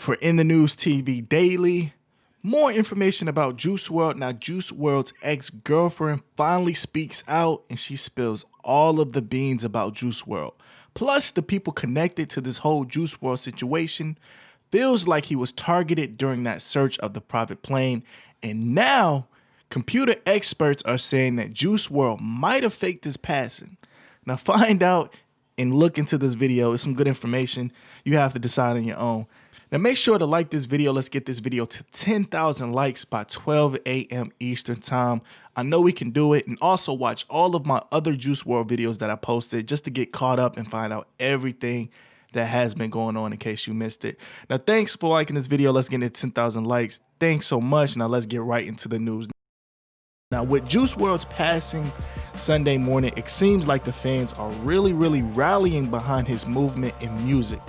for In the News TV Daily. More information about Juicewrld. Now, Juicewrld's ex-girlfriend finally speaks out and she spills all of the beans about Juicewrld. Plus, the people connected to this whole Juicewrld situation feels like he was targeted during that search of the private plane. And now, computer experts are saying that Juicewrld might have faked his passing. Now, find out and look into this video. It's some good information. You have to decide on your own. Now make sure to like this video. Let's get this video to 10,000 likes by 12 a.m. Eastern time. I know we can do it. And also watch all of my other Juicewrld videos that I posted just to get caught up and find out everything that has been going on in case you missed it. Now thanks for liking this video. Let's get it to 10,000 likes. Thanks so much. Now let's get right into the news. Now, with Juicewrld's passing Sunday morning, it seems like the fans are really rallying behind his movement and music.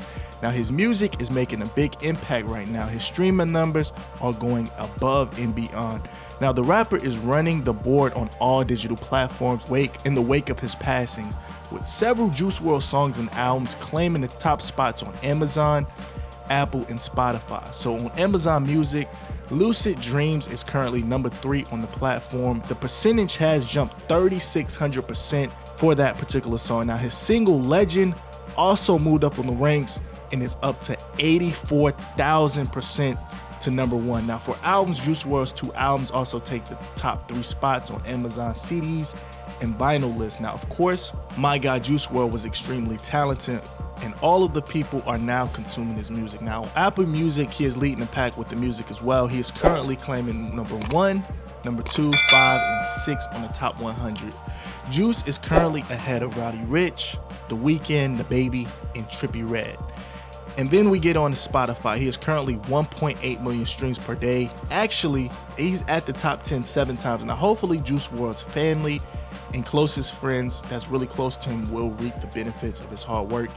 Now, his music is making a big impact right now. His streaming numbers are going above and beyond. Now, the rapper is running the board on all digital platforms in the wake of his passing, with several Juicewrld songs and albums claiming the top spots on Amazon, Apple, and Spotify. So on Amazon Music, Lucid Dreams is currently number 3 on the platform. The percentage has jumped 3,600% for that particular song. Now his single Legend also moved up on the ranks and is up to 84,000% to number 1. Now for albums, Juicewrld's 2 albums also take the top 3 spots on Amazon CDs and vinyl lists. Now of course, my guy Juicewrld was extremely talented, and all of the people are now consuming his music. Now, Apple Music, he is leading the pack with the music as well. He is currently claiming number 1, number 2, 5, and 6 on the top 100. Juice is currently ahead of Roddy Ricch, The Weeknd, The Baby, and Trippie Redd. And then we get on to Spotify. He is currently 1.8 million streams per day. Actually, he's at the top 10 7 times. Now, hopefully Juicewrld's family and closest friends that's really close to him will reap the benefits of his hard work,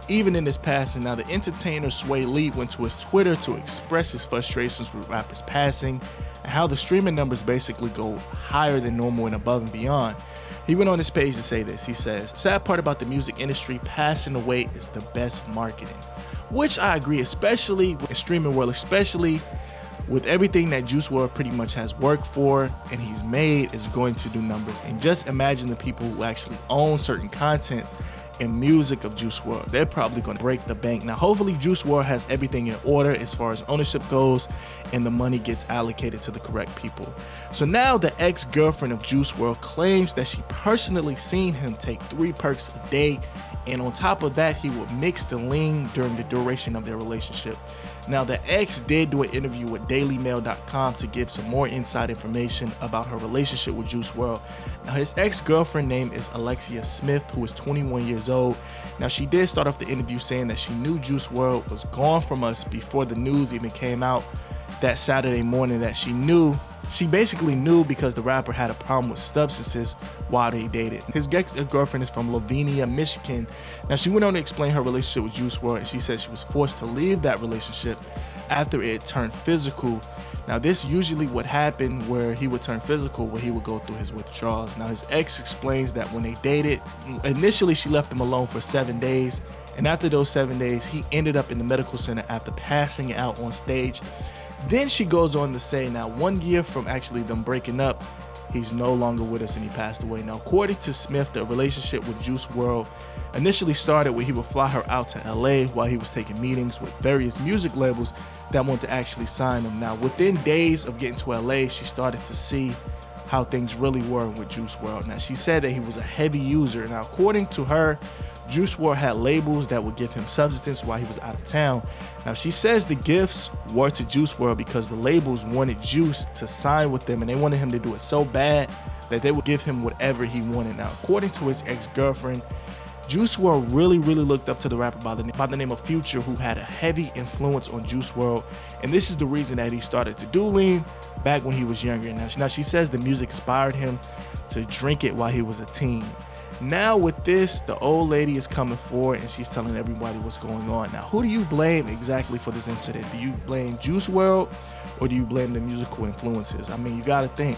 even in his passing. Now, the entertainer Sway Lee went to his Twitter to express his frustrations with rappers passing and how the streaming numbers basically go higher than normal and above and beyond. He went on his page to say this. He says, "Sad part about the music industry, passing away is the best marketing." Which I agree, especially with the streaming world, especially with everything that Juicewrld pretty much has worked for and he's made is going to do numbers. And just imagine the people who actually own certain contents and music of Juicewrld. They're probably going to break the bank. Now, hopefully Juicewrld has everything in order as far as ownership goes and the money gets allocated to the correct people. So now the ex-girlfriend of Juicewrld claims that she personally seen him take 3 perks a day, and on top of that, he would mix the lean during the duration of their relationship. Now, the ex did do an interview with dailymail.com to give some more inside information about her relationship with Juicewrld. Now, his ex-girlfriend name is Alexia Smith, who is 21 years old. Now, she did start off the interview saying that she knew Juicewrld was gone from us before the news even came out that Saturday morning, that she basically knew because the rapper had a problem with substances while they dated. His ex-girlfriend is from Lavinia, Michigan. Now, she went on to explain her relationship with Juicewrld, and she said she was forced to leave that relationship after it turned physical. Now, this usually would happen where he would turn physical, where he would go through his withdrawals. Now, his ex explains that when they dated, initially she left him alone for 7 days, and after those 7 days, he ended up in the medical center after passing out on stage. Then she goes on to say, now 1 year from actually them breaking up, he's no longer with us and he passed away. Now, according to Smith, the relationship with Juicewrld initially started where he would fly her out to LA while he was taking meetings with various music labels that want to actually sign him. Now, within days of getting to LA, she started to see how things really were with Juicewrld. Now, she said that he was a heavy user. Now, according to her, Juicewrld had labels that would give him substance while he was out of town. Now, she says the gifts were to Juicewrld because the labels wanted Juice to sign with them and they wanted him to do it so bad that they would give him whatever he wanted. Now, according to his ex-girlfriend, Juicewrld really looked up to the rapper by the name of Future, who had a heavy influence on Juicewrld, and this is the reason that he started to do lean back when he was younger. Now she says the music inspired him to drink it while he was a teen. Now with this, the old lady is coming forward and she's telling everybody what's going on. Now, who do you blame exactly for this incident? Do you blame Juicewrld or do you blame the musical influences? I mean, you gotta think.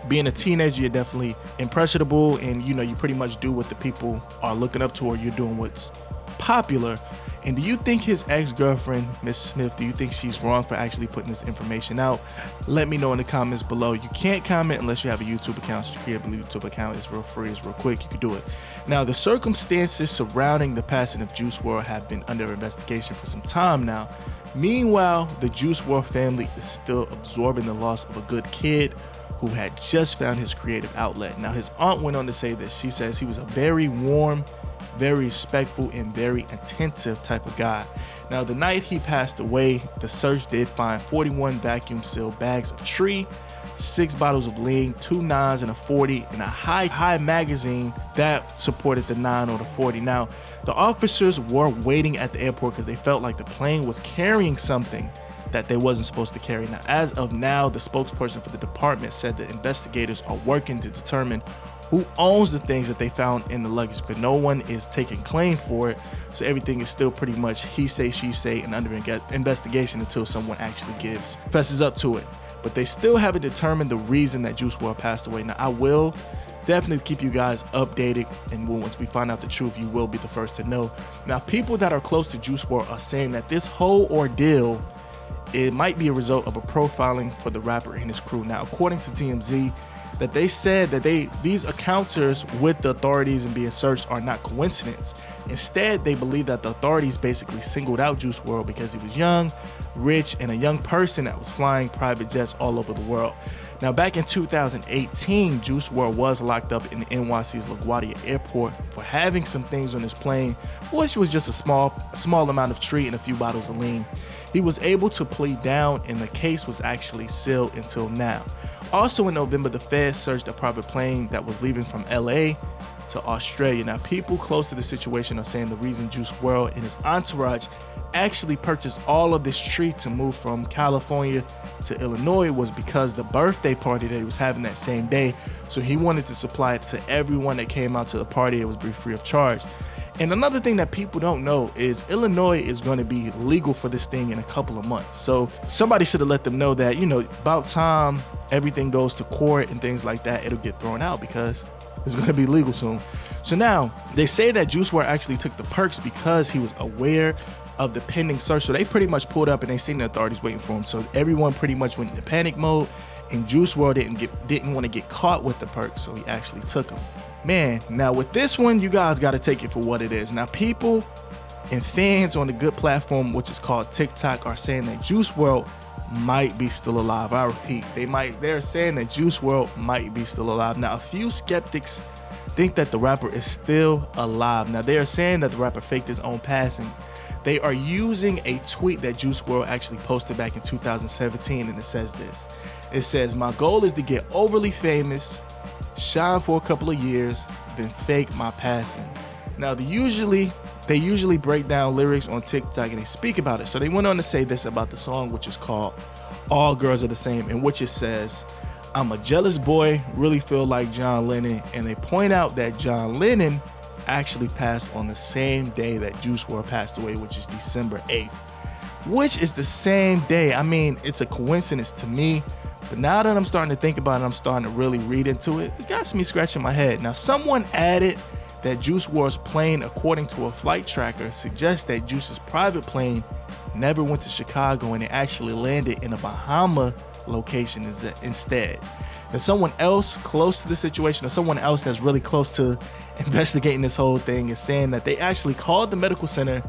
Being a teenager, you're definitely impressionable and you pretty much do what the people are looking up to, or you're doing what's popular. And do you think his ex-girlfriend, Miss Smith, do you think she's wrong for actually putting this information out? Let me know in the comments below. You can't comment unless you have a YouTube account. So you create a YouTube account. It's real free. It's real quick. You can do it. Now, the circumstances surrounding the passing of Juicewrld have been under investigation for some time now. Meanwhile, the Juicewrld family is still absorbing the loss of a good kid who had just found his creative outlet. Now, his aunt went on to say this. She says he was a very warm, very respectful, and very attentive type of guy. Now, the night he passed away, the search did find 41 vacuum sealed bags of tree, 6 bottles of lean, 2 9s and a 40, and a high magazine that supported the 9 or the 40. Now, the officers were waiting at the airport because they felt like the plane was carrying something that they wasn't supposed to carry. Now, as of now, the spokesperson for the department said that investigators are working to determine who owns the things that they found in the luggage, because no one is taking claim for it. So everything is still pretty much he say, she say, and under investigation until someone actually fesses up to it. But they still haven't determined the reason that Juicewrld passed away. Now, I will definitely keep you guys updated, and once we find out the truth, you will be the first to know. Now, people that are close to Juicewrld are saying that this whole ordeal, it might be a result of a profiling for the rapper and his crew. Now, according to TMZ, that they said that these encounters with the authorities and being searched are not coincidence. Instead, they believe that the authorities basically singled out Juicewrld because he was young, rich, and a young person that was flying private jets all over the world. Now, back in 2018, Juicewrld was locked up in the NYC's LaGuardia Airport for having some things on his plane, which was just a small amount of tree and a few bottles of lean. He was able to plead down, and the case was actually sealed until now. Also in November, the FEDS searched a private plane that was leaving from LA to Australia. Now, people close to the situation are saying the reason Juicewrld and his entourage actually purchased all of this tree to move from California to Illinois was because the birthday party that he was having that same day. So he wanted to supply it to everyone that came out to the party. It was free of charge. And another thing that people don't know is Illinois is going to be legal for this thing in a couple of months. So somebody should have let them know that, you know, about time everything goes to court and things like that, it'll get thrown out because it's going to be legal soon. So now they say that Juicewrld actually took the perks because he was aware of the pending search. So they pretty much pulled up and they seen the authorities waiting for him. So everyone pretty much went into panic mode, and Juicewrld didn't want to get caught with the perks, so he actually took them. Man, now with this one, you guys got to take it for what it is. Now, people and fans on the good platform, which is called TikTok, are saying that Juicewrld might be still alive. I repeat, they're saying that Juicewrld might be still alive. Now, a few skeptics think that the rapper is still alive. Now, they are saying that the rapper faked his own passing. They are using a tweet that Juicewrld actually posted back in 2017, and it says this. It says, "My goal is to get overly famous, shine for a couple of years, then fake my passing." Now, they usually break down lyrics on TikTok and they speak about it. So they went on to say this about the song, which is called "All Girls Are the Same," in which it says, "I'm a jealous boy, really feel like John Lennon." And they point out that John Lennon actually passed on the same day that Juicewrld passed away, which is December 8th, which is the same day. I mean, it's a coincidence to me, but now that I'm starting to think about it, I'm starting to really read into it. It got me scratching my head. Now, someone added that Juicewrld's plane, according to a flight tracker, suggests that Juice's private plane never went to Chicago and it actually landed in a Bahama location instead. Now, someone else close to the situation, or someone else that's really close to investigating this whole thing, is saying that they actually called the medical center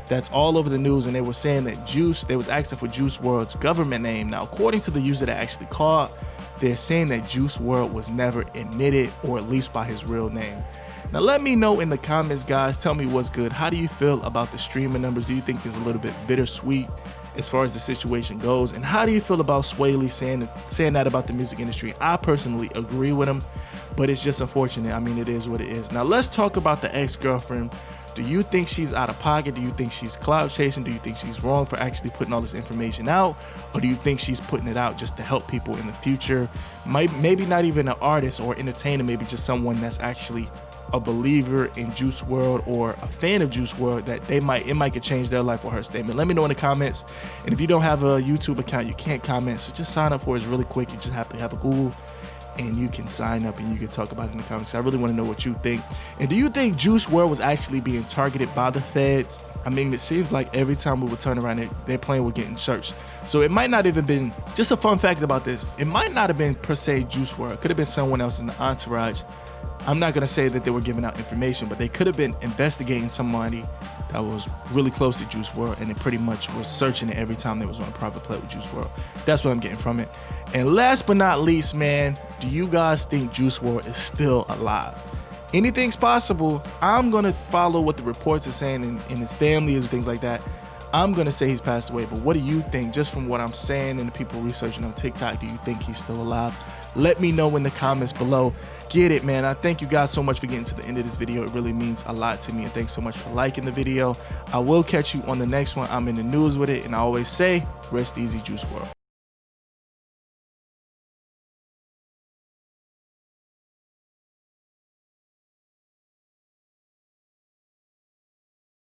that's all over the news, and they were saying that they was asking for Juicewrld's government name. Now, according to the user that actually called, they're saying that Juicewrld was never admitted, or at least by his real name. Now, let me know in the comments, guys. Tell me what's good. How do you feel about the streaming numbers? Do you think it's a little bit bittersweet as far as the situation goes? And how do you feel about Sway Lee saying that about the music industry? I personally agree with him, but it's just unfortunate. I mean, it is what it is. Now, let's talk about the ex-girlfriend. Do you think she's out of pocket? Do you think she's clout chasing? Do you think she's wrong for actually putting all this information out? Or do you think she's putting it out just to help people in the future? Maybe not even an artist or entertainer, maybe just someone that's actually a believer in Juicewrld or a fan of Juicewrld, that it might could change their life with her statement. Let me know in the comments. And if you don't have a YouTube account, you can't comment, so just sign up for it. It's really quick. You just have to have a Google and you can sign up and you can talk about it in the comments. I really want to know what you think. And do you think Juicewrld was actually being targeted by the feds? I mean, it seems like every time we would turn around, their plane would get searched. So it might not even been, just a fun fact about this, it might not have been per se Juicewrld. It could have been someone else in the entourage. I'm not gonna say that they were giving out information, but they could have been investigating somebody that was really close to Juicewrld, and it pretty much was searching it every time they was on a private plane with Juicewrld. That's what I'm getting from it. And last but not least, man, do you guys think Juicewrld is still alive? Anything's possible. I'm gonna follow what the reports are saying in his family and things like that. I'm gonna say he's passed away, but what do you think? Just from what I'm saying and the people researching on TikTok, do you think he's still alive? Let me know in the comments below. Get it, man. I thank you guys so much for getting to the end of this video. It really means a lot to me, and thanks so much for liking the video. I will catch you on the next one. I'm in the news with it, and I always say, rest easy, Juicewrld.